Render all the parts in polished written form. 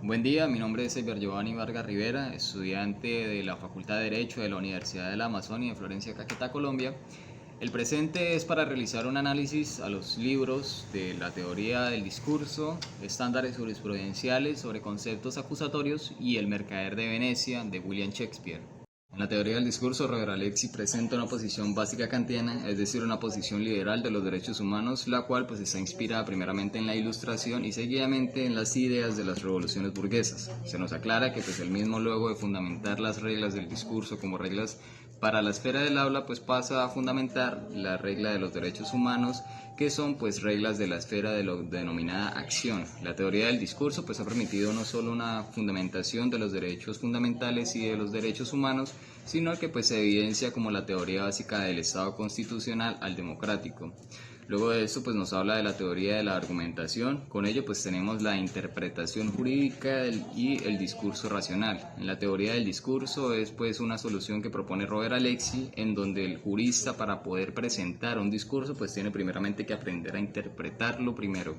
Buen día, mi nombre es Eber Giovanni Vargas Rivera, estudiante de la Facultad de Derecho de la Universidad de la Amazonia de Florencia, Caquetá, Colombia. El presente es para realizar un análisis a los libros de la teoría del discurso, estándares jurisprudenciales sobre conceptos acusatorios y El mercader de Venecia de William Shakespeare. En la teoría del discurso, Robert Alexy presenta una posición básica kantiana, es decir, una posición liberal de los derechos humanos, la cual pues está inspirada primeramente en la Ilustración y seguidamente en las ideas de las revoluciones burguesas. Se nos aclara que pues el mismo, luego de fundamentar las reglas del discurso como reglas para la esfera del habla, pues pasa a fundamentar la regla de los derechos humanos, que son pues reglas de la esfera de lo denominada acción. La teoría del discurso pues ha permitido no solo una fundamentación de los derechos fundamentales y de los derechos humanos, sino que pues se evidencia como la teoría básica del Estado constitucional al democrático. Luego de esto pues nos habla de la teoría de la argumentación. Con ello pues tenemos la interpretación jurídica y el discurso racional. En la teoría del discurso es pues una solución que propone Robert Alexy, en donde el jurista, para poder presentar un discurso, pues tiene primeramente que aprender a interpretarlo primero.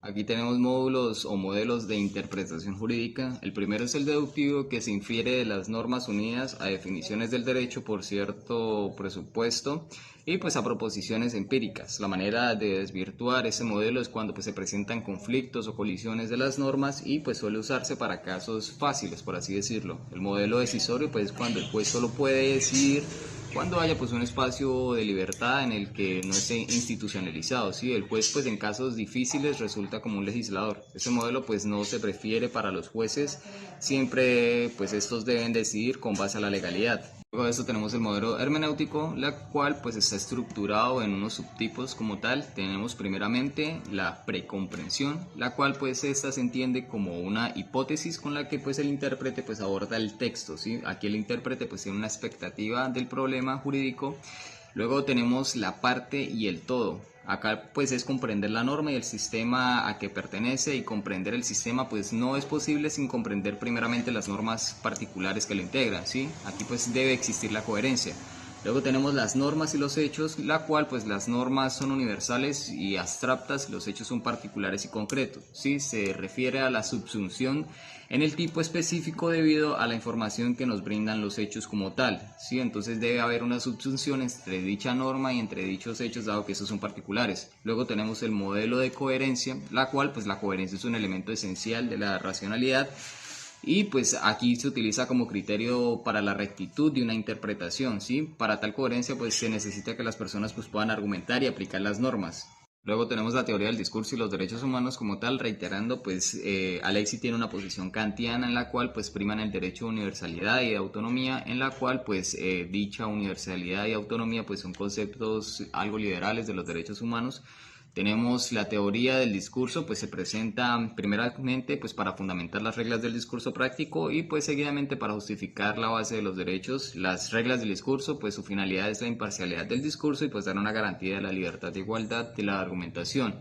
Aquí tenemos módulos o modelos de interpretación jurídica. El primero es el deductivo, que se infiere de las normas unidas a definiciones del derecho por cierto presupuesto y pues a proposiciones empíricas. La manera de desvirtuar ese modelo es cuando pues se presentan conflictos o colisiones de las normas y pues suele usarse para casos fáciles, por así decirlo. El modelo decisorio pues es cuando el juez solo puede decidir cuando haya pues un espacio de libertad en el que no esté institucionalizado, ¿sí? El juez pues en casos difíciles resulta como un legislador. Ese modelo pues no se prefiere para los jueces, siempre pues estos deben decidir con base a la legalidad. Luego de esto tenemos el modelo hermenéutico, la cual pues está estructurado en unos subtipos como tal. Tenemos primeramente la precomprensión, la cual pues esta se entiende como una hipótesis con la que pues el intérprete pues aborda el texto, ¿sí? Aquí el intérprete pues tiene una expectativa del problema jurídico. Luego tenemos la parte y el todo. Acá pues es comprender la norma y el sistema a que pertenece, y comprender el sistema pues no es posible sin comprender primeramente las normas particulares que lo integran, ¿sí? Aquí pues debe existir la coherencia. Luego tenemos las normas y los hechos, la cual pues las normas son universales y abstractas, los hechos son particulares y concretos, ¿sí? Se refiere a la subsunción en el tipo específico debido a la información que nos brindan los hechos como tal, ¿sí? Entonces debe haber una subsunción entre dicha norma y entre dichos hechos, dado que estos son particulares. Luego tenemos el modelo de coherencia, la cual pues la coherencia es un elemento esencial de la racionalidad, y pues aquí se utiliza como criterio para la rectitud de una interpretación, ¿sí? Para tal coherencia pues se necesita que las personas pues puedan argumentar y aplicar las normas. Luego tenemos la teoría del discurso y los derechos humanos como tal, reiterando pues Alexy tiene una posición kantiana en la cual pues priman el derecho de universalidad y de autonomía, en la cual pues dicha universalidad y autonomía pues son conceptos algo liberales de los derechos humanos. Tenemos la teoría del discurso, pues se presenta primeramente pues para fundamentar las reglas del discurso práctico y pues seguidamente para justificar la base de los derechos. Las reglas del discurso, pues su finalidad es la imparcialidad del discurso y pues dar una garantía de la libertad de igualdad de la argumentación.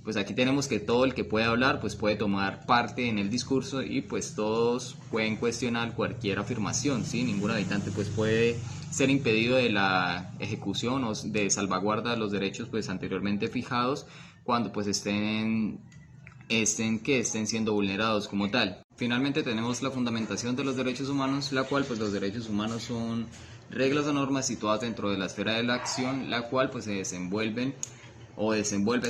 Pues aquí tenemos que todo el que puede hablar pues puede tomar parte en el discurso y pues todos pueden cuestionar cualquier afirmación, ¿sí? Ningún habitante pues puede ser impedido de la ejecución o de salvaguarda de los derechos pues anteriormente fijados cuando pues estén siendo vulnerados como tal. Finalmente tenemos la fundamentación de los derechos humanos, la cual pues los derechos humanos son reglas o normas situadas dentro de la esfera de la acción, la cual pues se desenvuelve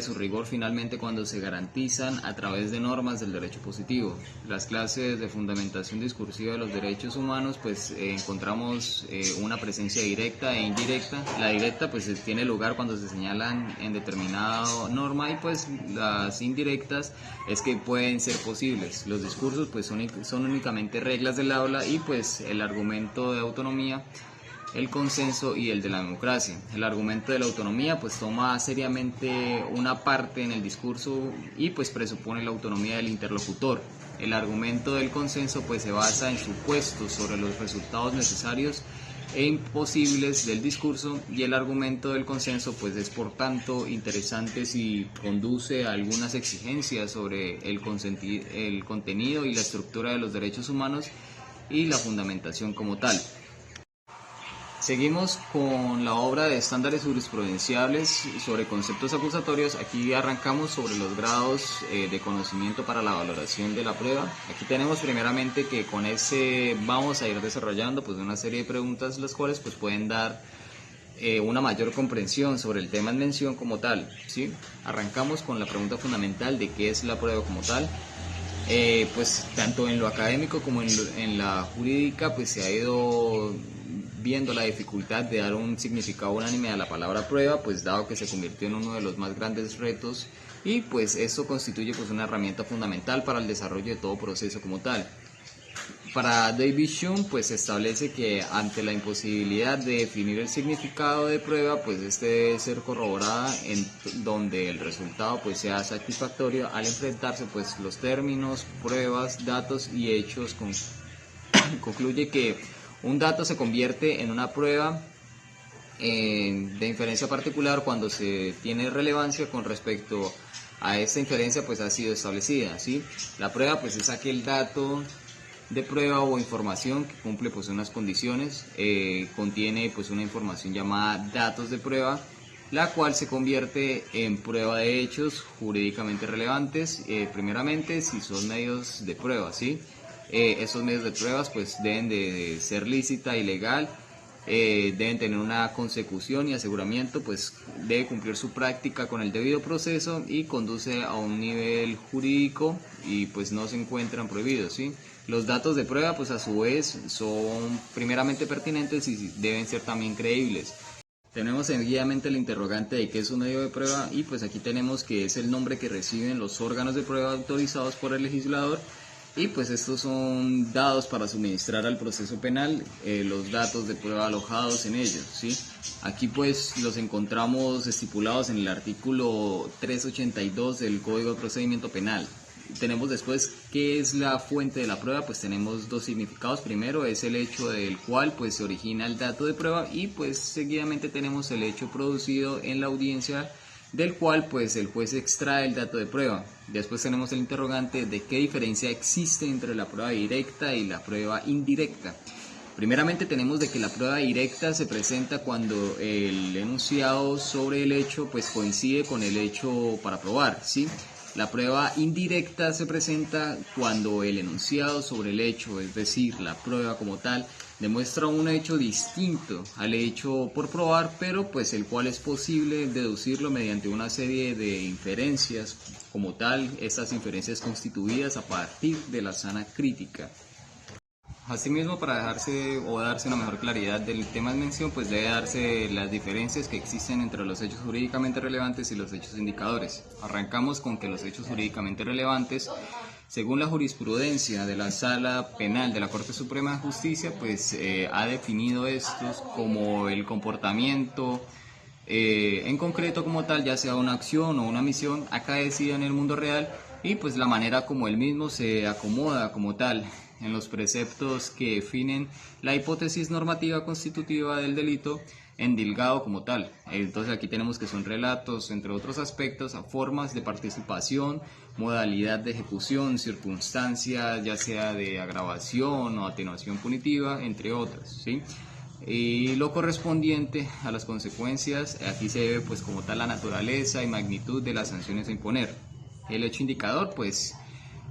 su rigor finalmente cuando se garantizan a través de normas del derecho positivo. Las clases de fundamentación discursiva de los derechos humanos pues encontramos una presencia directa e indirecta. La directa pues tiene lugar cuando se señalan en determinada norma, y pues las indirectas es que pueden ser posibles. Los discursos pues son únicamente reglas del aula, y pues el argumento de autonomía, el consenso y el de la democracia. El argumento de la autonomía pues toma seriamente una parte en el discurso y pues presupone la autonomía del interlocutor. El argumento del consenso pues se basa en supuestos sobre los resultados necesarios e imposibles del discurso, y el argumento del consenso pues es por tanto interesante si conduce a algunas exigencias sobre el contenido y la estructura de los derechos humanos y la fundamentación como tal. Seguimos con la obra de estándares jurisprudenciales sobre conceptos acusatorios. Aquí arrancamos sobre los grados de conocimiento para la valoración de la prueba. Aquí tenemos primeramente que con ese vamos a ir desarrollando pues una serie de preguntas las cuales pues pueden dar una mayor comprensión sobre el tema en mención como tal, ¿sí? Arrancamos con la pregunta fundamental de qué es la prueba como tal. Pues tanto en lo académico como en la jurídica pues se ha ido viendo la dificultad de dar un significado unánime a la palabra prueba, pues dado que se convirtió en uno de los más grandes retos y pues esto constituye pues una herramienta fundamental para el desarrollo de todo proceso como tal. Para David Hume pues se establece que ante la imposibilidad de definir el significado de prueba, pues este debe ser corroborada en donde el resultado pues sea satisfactorio al enfrentarse pues los términos, pruebas, datos y hechos. Concluye que un dato se convierte en una prueba de inferencia particular cuando se tiene relevancia con respecto a esta inferencia pues ha sido establecida, ¿sí? La prueba pues es aquel dato de prueba o información que cumple pues unas condiciones, contiene pues una información llamada datos de prueba, la cual se convierte en prueba de hechos jurídicamente relevantes, primeramente si son medios de prueba, ¿sí? Esos medios de pruebas pues deben de ser lícita y legal, deben tener una consecución y aseguramiento, pues debe cumplir su práctica con el debido proceso y conduce a un nivel jurídico y pues no se encuentran prohibidos, ¿sí? Los datos de prueba pues a su vez son primeramente pertinentes y deben ser también creíbles. Tenemos seguidamente el interrogante de qué es un medio de prueba y pues aquí tenemos que es el nombre que reciben los órganos de prueba autorizados por el legislador y pues estos son dados para suministrar al proceso penal los datos de prueba alojados en ellos, ¿sí? Aquí pues los encontramos estipulados en el artículo 382 del Código de Procedimiento Penal. Tenemos después qué es la fuente de la prueba, pues tenemos dos significados. Primero es el hecho del cual pues se origina el dato de prueba y pues seguidamente tenemos el hecho producido en la audiencia del cual pues el juez extrae el dato de prueba. Después tenemos el interrogante de qué diferencia existe entre la prueba directa y la prueba indirecta. Primeramente tenemos de que la prueba directa se presenta cuando el enunciado sobre el hecho pues coincide con el hecho para probar, ¿sí? La prueba indirecta se presenta cuando el enunciado sobre el hecho, es decir, la prueba como tal, demuestra un hecho distinto al hecho por probar, pero pues el cual es posible deducirlo mediante una serie de inferencias como tal, estas inferencias constituidas a partir de la sana crítica. Asimismo, para darse una mejor claridad del tema en mención, pues debe darse las diferencias que existen entre los hechos jurídicamente relevantes y los hechos indicadores. Arrancamos con que los hechos jurídicamente relevantes, según la jurisprudencia de la Sala Penal de la Corte Suprema de Justicia, pues ha definido estos como el comportamiento en concreto como tal, ya sea una acción o una misión acaecida en el mundo real y pues la manera como el mismo se acomoda como tal en los preceptos que definen la hipótesis normativa constitutiva del delito endilgado como tal. Entonces aquí tenemos que son relatos, entre otros aspectos, a formas de participación, modalidad de ejecución, circunstancias ya sea de agravación o atenuación punitiva, entre otras, ¿sí? Y lo correspondiente a las consecuencias, aquí se ve pues como tal la naturaleza y magnitud de las sanciones a imponer. El hecho indicador pues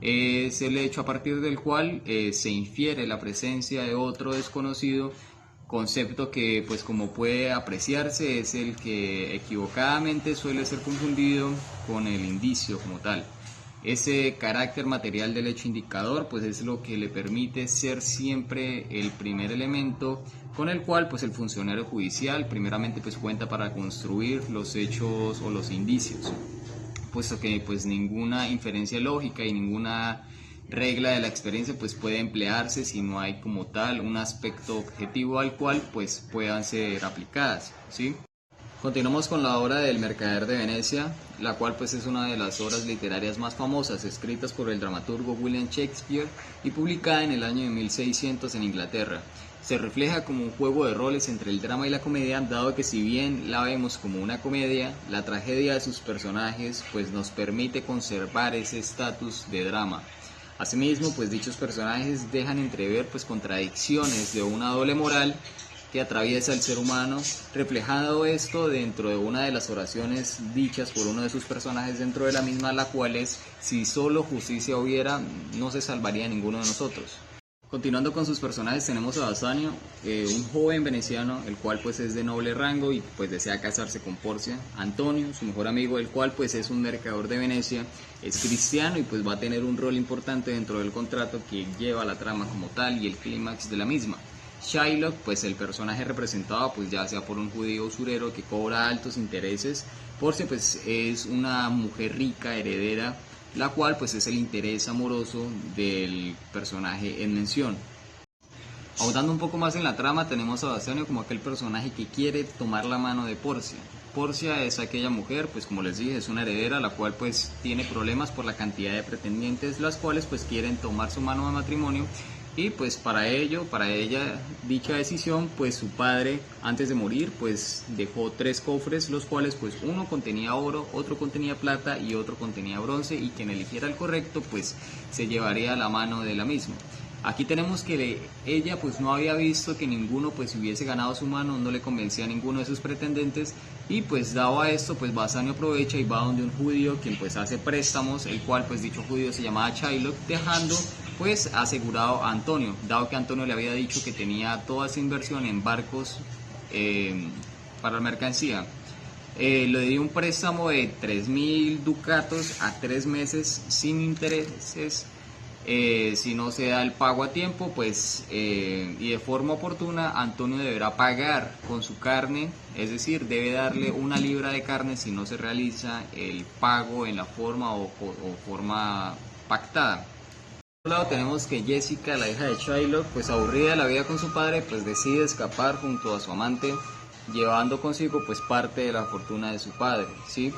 es el hecho a partir del cual se infiere la presencia de otro desconocido, concepto que pues como puede apreciarse es el que equivocadamente suele ser confundido con el indicio como tal. Ese carácter material del hecho indicador pues es lo que le permite ser siempre el primer elemento con el cual pues el funcionario judicial primeramente pues cuenta para construir los hechos o los indicios, puesto que pues ninguna inferencia lógica y ninguna regla de la experiencia pues puede emplearse si no hay como tal un aspecto objetivo al cual pues puedan ser aplicadas, ¿sí? Continuamos con la obra del Mercader de Venecia, la cual pues es una de las obras literarias más famosas escritas por el dramaturgo William Shakespeare y publicada en el año de 1600 en Inglaterra. Se refleja como un juego de roles entre el drama y la comedia, dado que si bien la vemos como una comedia, la tragedia de sus personajes pues nos permite conservar ese estatus de drama. Asimismo, pues dichos personajes dejan entrever pues contradicciones de una doble moral que atraviesa el ser humano, reflejado esto dentro de una de las oraciones dichas por uno de sus personajes dentro de la misma, la cual es: si solo justicia hubiera, no se salvaría ninguno de nosotros. Continuando con sus personajes, tenemos a Basanio, un joven veneciano, el cual pues es de noble rango y pues desea casarse con Porcia. Antonio, su mejor amigo, el cual pues es un mercader de Venecia, es cristiano y pues va a tener un rol importante dentro del contrato que lleva la trama como tal y el clímax de la misma. Shylock, pues el personaje representado pues ya sea por un judío usurero que cobra altos intereses. Porcia pues es una mujer rica, heredera, la cual pues es el interés amoroso del personaje en mención. Ahondando un poco más en la trama, tenemos a Basanio como aquel personaje que quiere tomar la mano de Porcia. Porcia es aquella mujer, pues como les dije, es una heredera, la cual pues tiene problemas por la cantidad de pretendientes, las cuales pues quieren tomar su mano de matrimonio. Y pues para ella, dicha decisión, pues su padre antes de morir pues dejó 3 cofres, los cuales pues uno contenía oro, otro contenía plata y otro contenía bronce, y quien eligiera el correcto pues se llevaría la mano de la misma. Aquí tenemos que ella pues no había visto que ninguno pues hubiese ganado su mano, no le convencía a ninguno de sus pretendentes, y pues dado a esto pues Basanio aprovecha y va donde un judío quien pues hace préstamos, el cual pues dicho judío se llamaba Shylock, dejando pues asegurado a Antonio, dado que Antonio le había dicho que tenía toda esa inversión en barcos para la mercancía. Le dio un préstamo de 3.000 ducatos a 3 meses sin intereses. Si no se da el pago a tiempo, pues y de forma oportuna, Antonio deberá pagar con su carne, es decir, debe darle 1 libra de carne si no se realiza el pago en la forma o forma pactada. Por otro lado tenemos que Jessica, la hija de Shylock, pues aburrida de la vida con su padre, pues decide escapar junto a su amante, llevando consigo pues parte de la fortuna de su padre, ¿sí?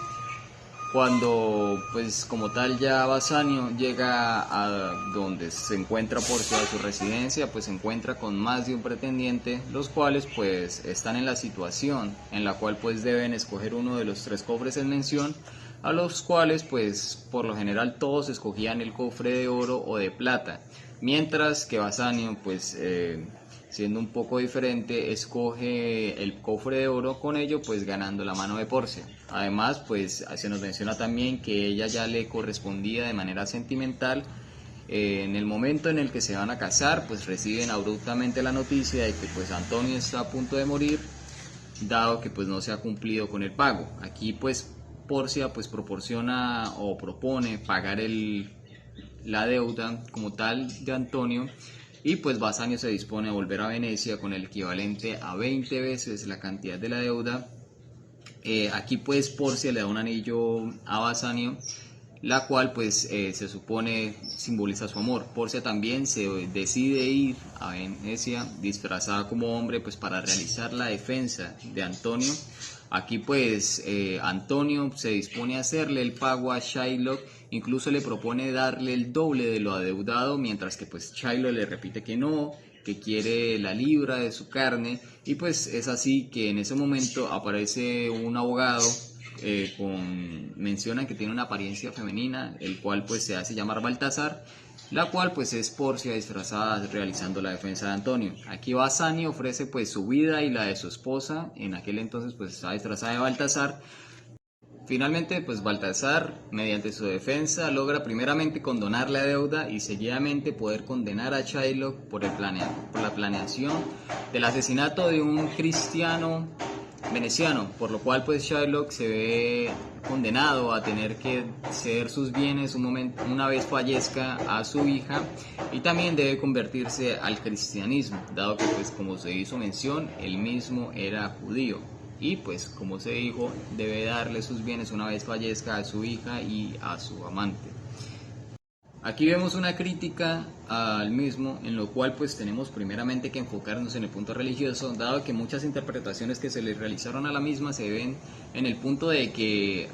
Cuando pues como tal ya Basanio llega a donde se encuentra Porcia, de su residencia, pues se encuentra con más de un pretendiente, los cuales pues están en la situación en la cual pues deben escoger uno de los 3 cofres en mención, a los cuales pues por lo general todos escogían el cofre de oro o de plata, mientras que Basanio pues siendo un poco diferente escoge el cofre de oro, con ello pues ganando la mano de Porcia. Además pues se nos menciona también que ella ya le correspondía de manera sentimental. En el momento en el que se van a casar pues reciben abruptamente la noticia de que pues Antonio está a punto de morir, dado que pues no se ha cumplido con el pago. Aquí pues Porcia pues proporciona o propone pagar la deuda como tal de Antonio, y pues Basanio se dispone a volver a Venecia con el equivalente a 20 veces la cantidad de la deuda. Aquí pues Porcia le da un anillo a Basanio, la cual pues se supone simboliza su amor. Porcia también se decide ir a Venecia disfrazada como hombre pues para realizar la defensa de Antonio. Aquí pues Antonio se dispone a hacerle el pago a Shylock, incluso le propone darle el doble de lo adeudado, mientras que pues Shylock le repite que no, que quiere la libra de su carne, y pues es así que en ese momento aparece un abogado, mencionan que tiene una apariencia femenina, el cual pues se hace llamar Baltasar, la cual pues es Porcia disfrazada realizando la defensa de Antonio. Aquí Basanio ofrece pues su vida y la de su esposa, en aquel entonces pues estaba disfrazada de Baltasar. Finalmente pues Baltasar, mediante su defensa, logra primeramente condonar la deuda y seguidamente poder condenar a Shylock por la planeación del asesinato de un cristiano veneciano, por lo cual pues Shylock se ve condenado a tener que ceder sus bienes una vez fallezca a su hija, y también debe convertirse al cristianismo, dado que pues como se hizo mención, él mismo era judío, y pues como se dijo, debe darle sus bienes una vez fallezca a su hija y a su amante. Aquí vemos una crítica al mismo, en lo cual pues tenemos primeramente que enfocarnos en el punto religioso, dado que muchas interpretaciones que se le realizaron a la misma se ven en el punto de que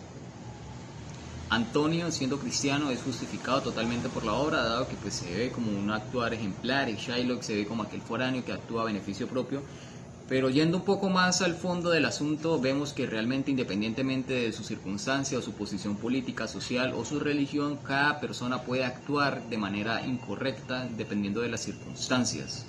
Antonio, siendo cristiano, es justificado totalmente por la obra, dado que pues se ve como un actuar ejemplar, y Shylock se ve como aquel foráneo que actúa a beneficio propio. Pero yendo un poco más al fondo del asunto, vemos que realmente, independientemente de su circunstancia o su posición política, social o su religión, cada persona puede actuar de manera incorrecta dependiendo de las circunstancias.